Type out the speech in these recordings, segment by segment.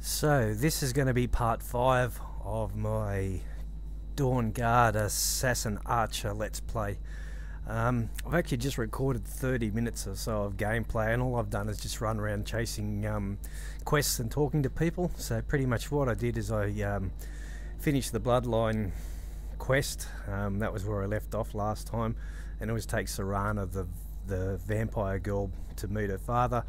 So this is going to be part 5 of my Dawnguard Assassin Archer Let's Play. I've actually just recorded 30 minutes or so of gameplay, and all I've done is just run around chasing quests and talking to people. So pretty much what I did is I finished the Bloodline quest. That was where I left off last time, and it was take Serana, the vampire girl, to meet her father.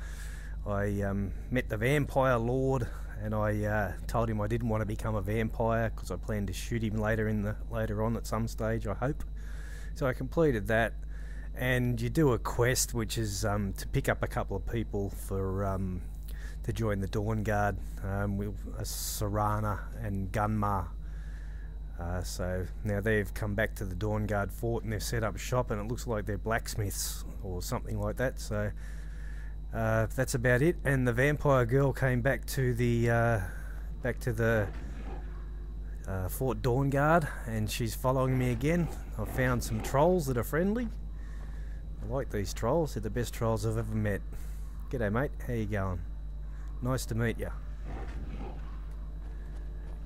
I met the vampire lord, and I told him I didn't want to become a vampire because I planned to shoot him later on at some stage, I hope. So I completed that, and you do a quest which is to pick up a couple of people for to join the Dawnguard, with Serana and Gunmar. So now they've come back to the Dawnguard fort and they've set up shop, and it looks like they're blacksmiths or something like that. So that's about it. And the vampire girl came back to the Fort Dawnguard, and she's following me again. I've found some trolls that are friendly. I like these trolls. They're the best trolls I've ever met. G'day mate, how you going? Nice to meet you.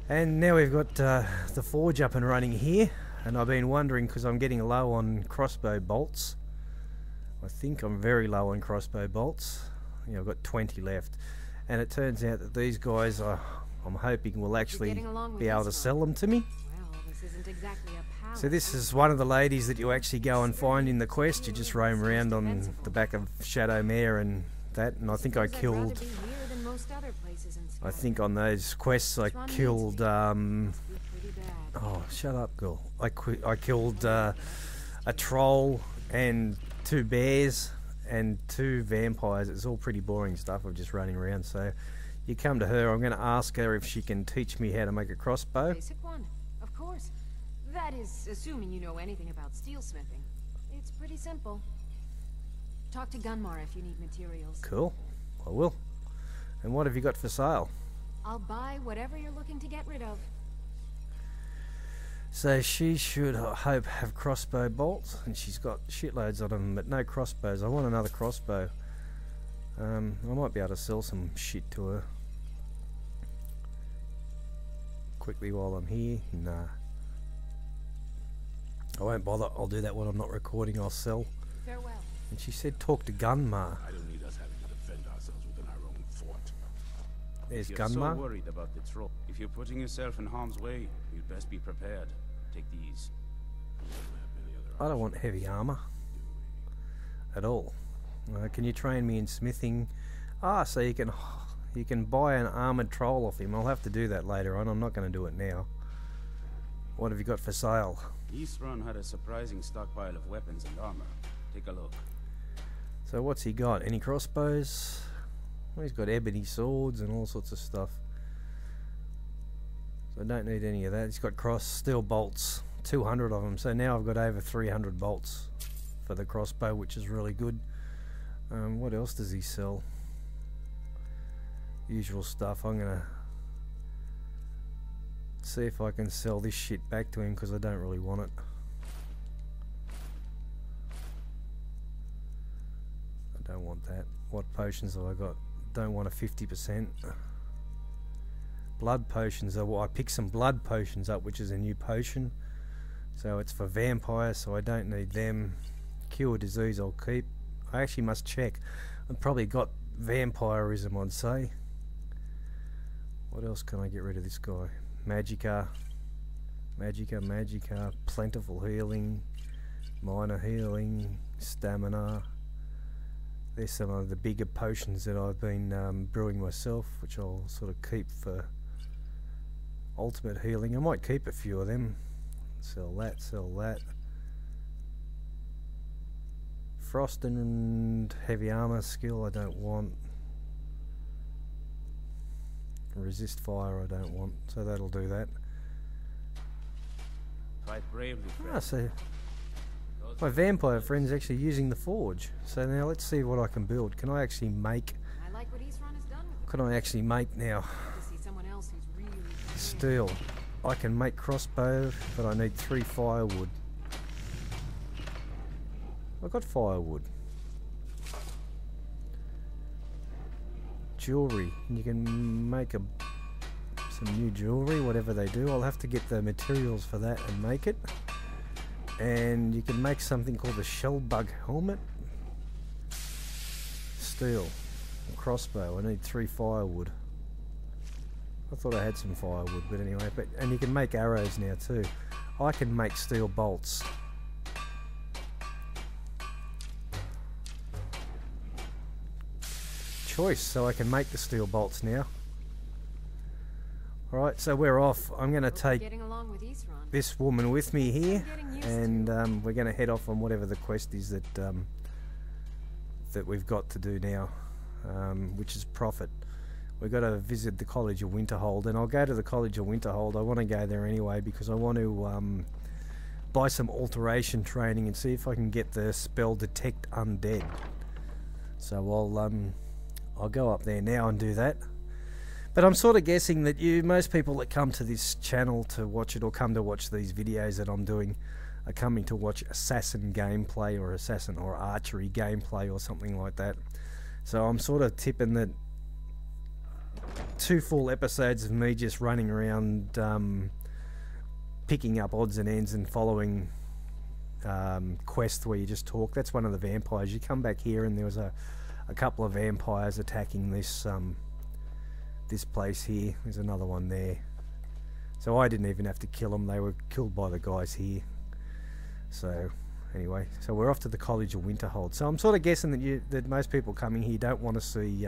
And now we've got the forge up and running here, and I've been wondering, because I'm getting low on crossbow bolts. I think I'm very low on crossbow bolts. You know, I've got 20 left, and it turns out that these guys I'm hoping will actually be able to sell them to me. Well, this isn't exactly a palace. So this is one of the ladies that you actually go and find in the quest. You just roam around on the back of Shadowmere and that, and I think I killed, I think on those quests I killed, oh shut up girl, I killed a troll and 2 bears and 2 vampires. It's all pretty boring stuff of just running around. So you come to her. I'm going to ask her if she can teach me how to make a crossbow. Basic one, of course. That is, assuming you know anything about steelsmithing. It's pretty simple. Talk to Gunmar if you need materials. Cool, I will. And what have you got for sale? I'll buy whatever you're looking to get rid of. So she should, I hope, have crossbow bolts, and she's got shitloads of them, but no crossbows. I want another crossbow. I might be able to sell some shit to her quickly while I'm here. Nah, I won't bother. I'll do that when I'm not recording. I'll sell. Farewell. And she said talk to Gunmar. I don't need us having to defend ourselves within our own fort. There's If you're Gunmar. so worried about the troll, if you're putting yourself in harm's way, you'd best be prepared. Take these. I don't want heavy armor at all. Can you train me in smithing? So you can buy an armored troll off him. I'll have to do that later on. I'm not going to do it now. What have you got for sale? Eastrun had a surprising stockpile of weapons and armor. Take a look. So what's he got? Any crossbows? Well, he's got ebony swords and all sorts of stuff. So I don't need any of that. He's got steel bolts, 200 of them. So now I've got over 300 bolts for the crossbow, which is really good. What else does he sell? Usual stuff. I'm gonna see if I can sell this shit back to him, because I don't really want it. I don't want that. What potions have I got? Don't want a 50%. Blood potions are what I picked some blood potions up, which is a new potion. So it's for vampires, so I don't need them. Cure disease I'll keep. I actually must check. I've probably got vampirism, I'd say. What else can I get rid of this guy? Magicka, plentiful healing, minor healing, stamina. There's some of the bigger potions that I've been brewing myself, which I'll sort of keep for ultimate healing. I might keep a few of them. Sell that, sell that. Frost and heavy armor skill I don't want. Resist fire I don't want, so that'll do that. Fight bravely, friend. So my vampire friend's actually using the forge. So now let's see what I can build. Can I actually make? I like what Eastrun has done. Can I actually make now? To see someone else who's really Steel. I can make crossbow, but I need 3 firewood. I got firewood. Jewelry. You can make a some new jewellery, whatever they do. I'll have to get the materials for that and make it. And you can make something called a shell bug helmet. Steel. A crossbow. I need 3 firewood. I thought I had some firewood, but anyway. And you can make arrows now too. I can make steel bolts. Choice, so I can make the steel bolts now. Alright, so we're off. I'm going to take this woman with me here, and we're going to head off on whatever the quest is that that we've got to do now, which is profit. We've got to visit the College of Winterhold, and I'll go to the College of Winterhold. I want to go there anyway because I want to buy some alteration training and see if I can get the spell Detect Undead. So I'll go up there now and do that. But I'm sort of guessing that most people that come to this channel to watch it or come to watch these videos that I'm doing are coming to watch assassin gameplay or assassin or archery gameplay or something like that. So I'm sort of tipping that 2 full episodes of me just running around picking up odds and ends and following quests where you just talk. That's one of the vampires. You come back here and there was a couple of vampires attacking this this place here. There's another one there. So I didn't even have to kill them. They were killed by the guys here. So anyway, so we're off to the College of Winterhold. So I'm sort of guessing that most people coming here don't want to see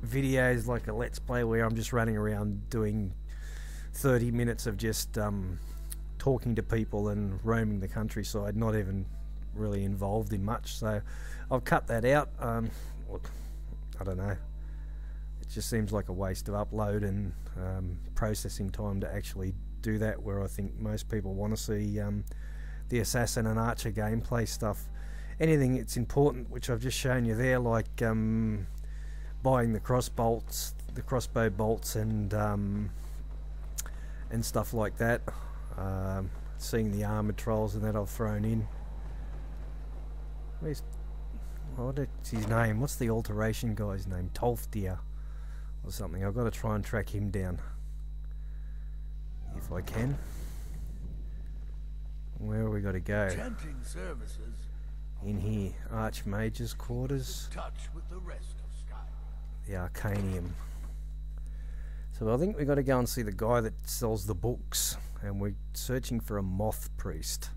videos like a Let's Play where I'm just running around doing 30 minutes of just talking to people and roaming the countryside, not even really involved in much. So I've cut that out. Look, I don't know, it just seems like a waste of upload and processing time to actually do that, where I think most people want to see the assassin and archer gameplay stuff. Anything that's important, which I've just shown you there, like buying the crossbow bolts and stuff like that, seeing the armoured trolls and that I've thrown in. What's his name? What's the alteration guy's name? Tolfdir or something. I've got to try and track him down if I can. Where have we got to go? Services. In here, Archmage's quarters. Touch with the rest of Sky. The Arcanium. So I think we've got to go and see the guy that sells the books, and we're searching for a moth priest.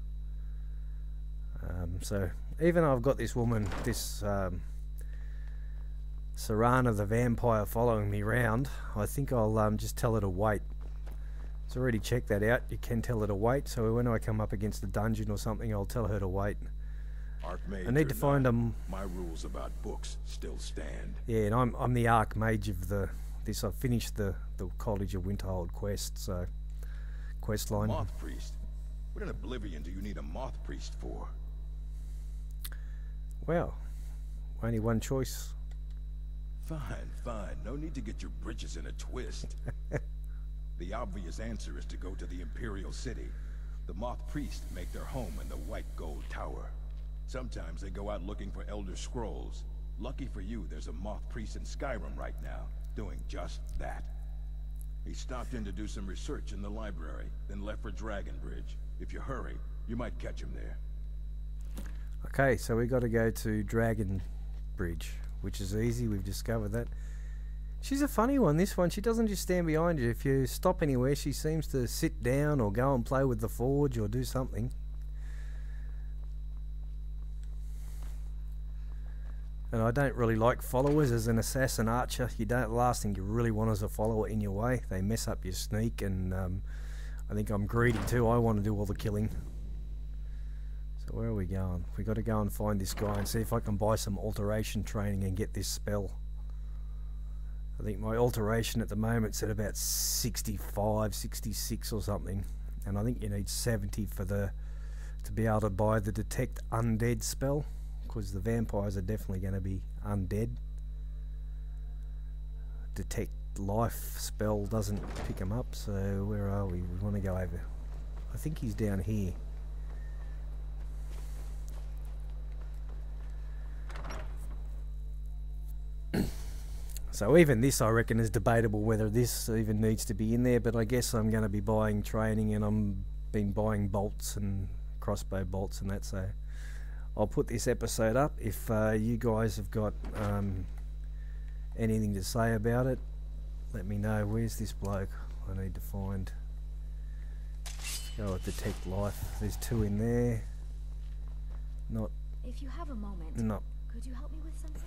So even though I've got this woman, this Serana the vampire following me round, I think I'll just tell her to wait. So already checked that out. You can tell her to wait. So when I come up against a dungeon or something, I'll tell her to wait. Archmage, I need to find them. My rules about books still stand. Yeah, and I'm the Archmage of this. I've finished the College of Winterhold quest, so quest line. Moth priest. What in Oblivion do you need a moth priest for? Well, only one choice. Fine, fine. No need to get your britches in a twist. The obvious answer is to go to the Imperial City. The moth priests make their home in the White Gold Tower. Sometimes they go out looking for Elder Scrolls. Lucky for you, there's a moth priest in Skyrim right now, doing just that. He stopped in to do some research in the library, then left for Dragonbridge. If you hurry, you might catch him there. Okay, so we got to go to Dragonbridge, which is easy. We've discovered that. She's a funny one, this one. She doesn't just stand behind you. If you stop anywhere, she seems to sit down or go and play with the forge or do something. And I don't really like followers as an assassin archer. Last thing you really want is a follower in your way. They mess up your sneak, and I think I'm greedy too. I want to do all the killing. So where are we going? We got to go and find this guy and see if I can buy some alteration training and get this spell. I think my alteration at the moment's at about 65, 66 or something, and I think you need 70 to be able to buy the Detect Undead spell, because the vampires are definitely going to be undead. Detect Life spell doesn't pick them up, so where are we? We want to go over. I think he's down here. So even this, I reckon, is debatable whether this even needs to be in there, but I guess I'm going to be buying training, and I'm been buying bolts and crossbow bolts and that, so I'll put this episode up. If you guys have got anything to say about it, let me know. Where's this bloke I need to find? Let's go with Detect Life. There's 2 in there. Not. If you have a moment, No. could you help me with something?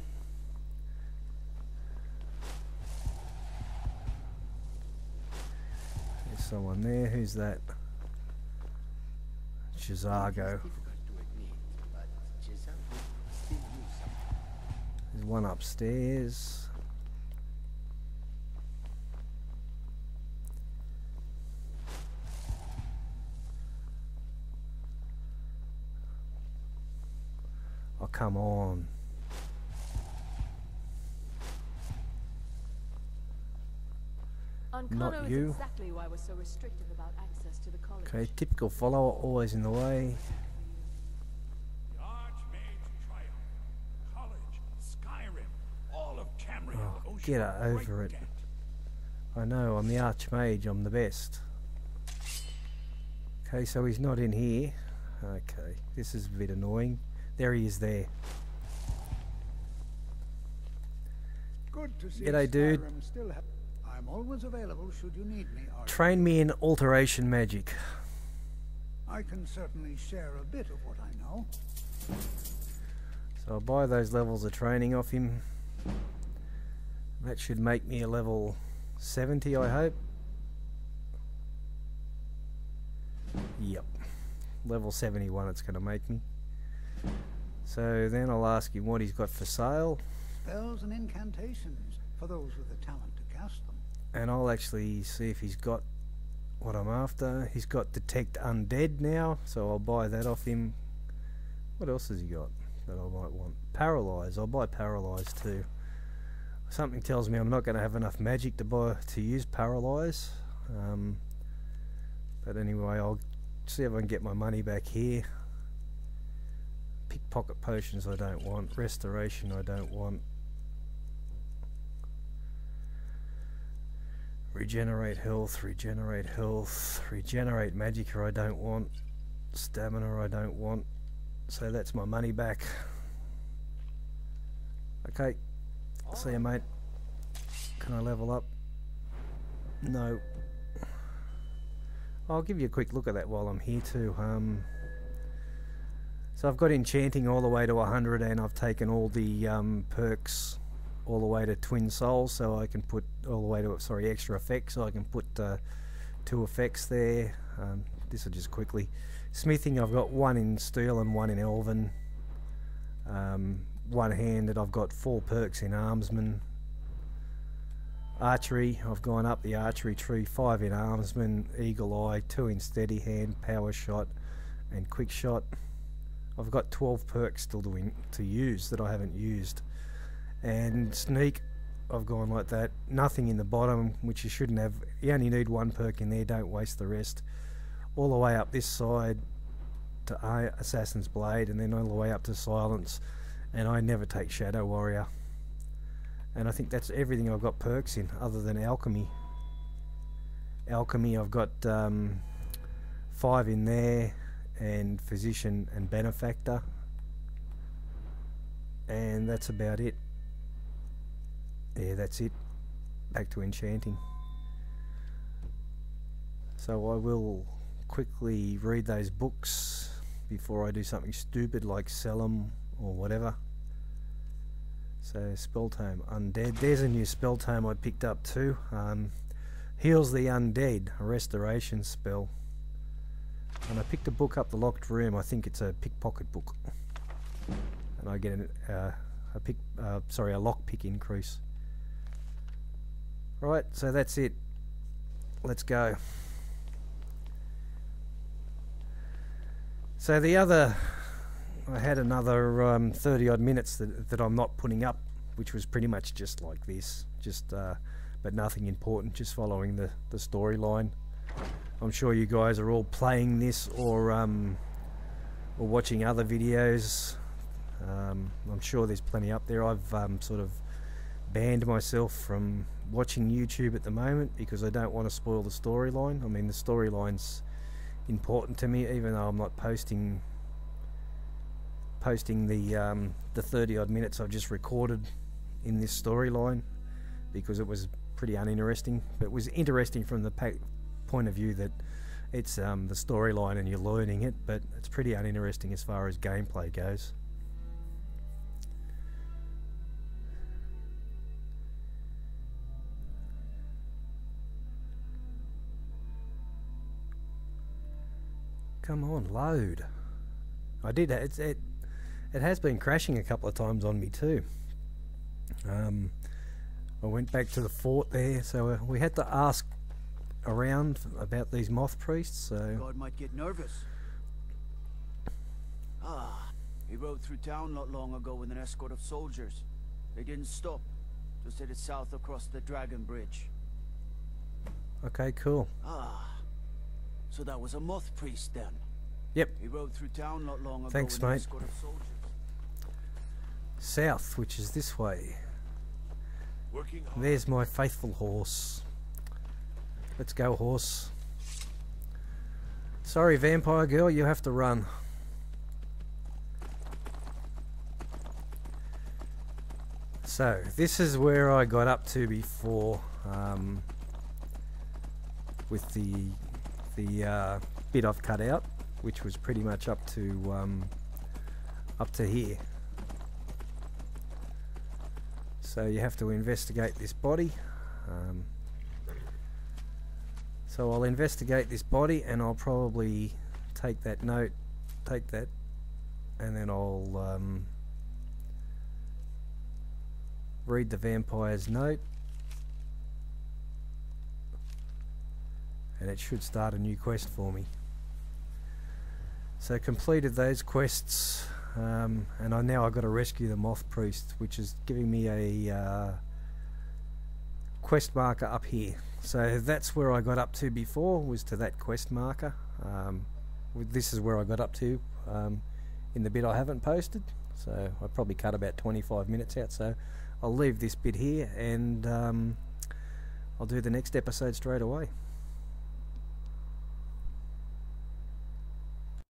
There's someone there. Who's that? Chizago. There's one upstairs. Oh, come on. Ancano is you. exactly why we're so restrictive about access to the college. Okay, typical follower, always in the way. The Archmage Triumph, College, Skyrim, all of Tamriel, Oh, Ocean, get over it. Great Ghent. I know, I'm the Archmage, I'm the best. Okay, so he's not in here. Okay, this is a bit annoying. There he is there. Good to see G'day, dude. Skyrim still I'm always available should you need me. Train me in alteration magic. I can certainly share a bit of what I know. So I'll buy those levels of training off him. That should make me a level 70, I hope. Yep. Level 71 it's going to make me. So then I'll ask him what he's got for sale. Spells and incantations for those with the talent to cast them. And I'll actually see if he's got what I'm after. He's got Detect Undead now, so I'll buy that off him. What else has he got that I might want? Paralyze. I'll buy Paralyze too. Something tells me I'm not going to have enough magic to use Paralyze. But anyway, I'll see if I can get my money back here. Pickpocket potions I don't want. Restoration I don't want. Regenerate health, regenerate health, regenerate magicka I don't want, stamina I don't want, so that's my money back. Okay, see you mate. Can I level up? No. I'll give you a quick look at that while I'm here too. So I've got enchanting all the way to 100 and I've taken all the perks all the way to Twin Souls, so I can put all the way to, sorry, extra effects, so I can put 2 effects there. This will just quickly. Smithing, I've got 1 in Steel and 1 in Elven. One-handed, I've got 4 perks in Armsman. Archery, I've gone up the archery tree, 5 in Armsman, Eagle Eye, 2 in Steady Hand, Power Shot and Quick Shot. I've got 12 perks still to use that I haven't used. And Sneak, I've gone like that. Nothing in the bottom, which you shouldn't have. You only need 1 perk in there, don't waste the rest. All the way up this side to Assassin's Blade, and then all the way up to Silence. And I never take Shadow Warrior. And I think that's everything I've got perks in, other than Alchemy. Alchemy, I've got 5 in there, and Physician and Benefactor. And that's about it. Yeah, that's it. Back to enchanting. So I will quickly read those books before I do something stupid like sell them or whatever. So Spell Tome Undead. There's a new Spell Tome I picked up too. Heals the Undead, a restoration spell. And I picked a book up, The Locked Room. I think it's a pickpocket book. And I get a lockpick increase. Right, so that's it. Let's go. So I had another 30 odd minutes that I'm not putting up, which was pretty much just like this, but nothing important, just following the storyline. I'm sure you guys are all playing this or watching other videos. I'm sure there's plenty up there. I've sort of banned myself from watching YouTube at the moment because I don't want to spoil the storyline. I mean, the storyline's important to me, even though I'm not posting the 30 odd minutes I've just recorded in this storyline, because it was pretty uninteresting. But it was interesting from the point of view that it's the storyline and you're learning it, but it's pretty uninteresting as far as gameplay goes. Come on, load. I did. It has been crashing a couple of times on me too. I went back to the fort there, so we had to ask around about these moth priests. So God might get nervous. He rode through town not long ago with an escort of soldiers. They didn't stop, just headed south across the Dragon Bridge. okay, cool. So that was a moth priest then? Yep. He rode through town not long ago Thanks, with an mate. escort of soldiers. South, which is this way. Working hard. There's my faithful horse. Let's go, horse. Sorry, vampire girl, you have to run. So, this is where I got up to before, with the bit I've cut out, which was pretty much up to here. So you have to investigate this body. So I'll investigate this body, and I'll probably take that note, and then I'll read the vampire's note, and it should start a new quest for me. So completed those quests, and now I've got to rescue the moth priest, which is giving me a quest marker up here. So that's where I got up to before, was to that quest marker. This is where I got up to in the bit I haven't posted, so I probably cut about 25 minutes out, so I'll leave this bit here, and I'll do the next episode straight away.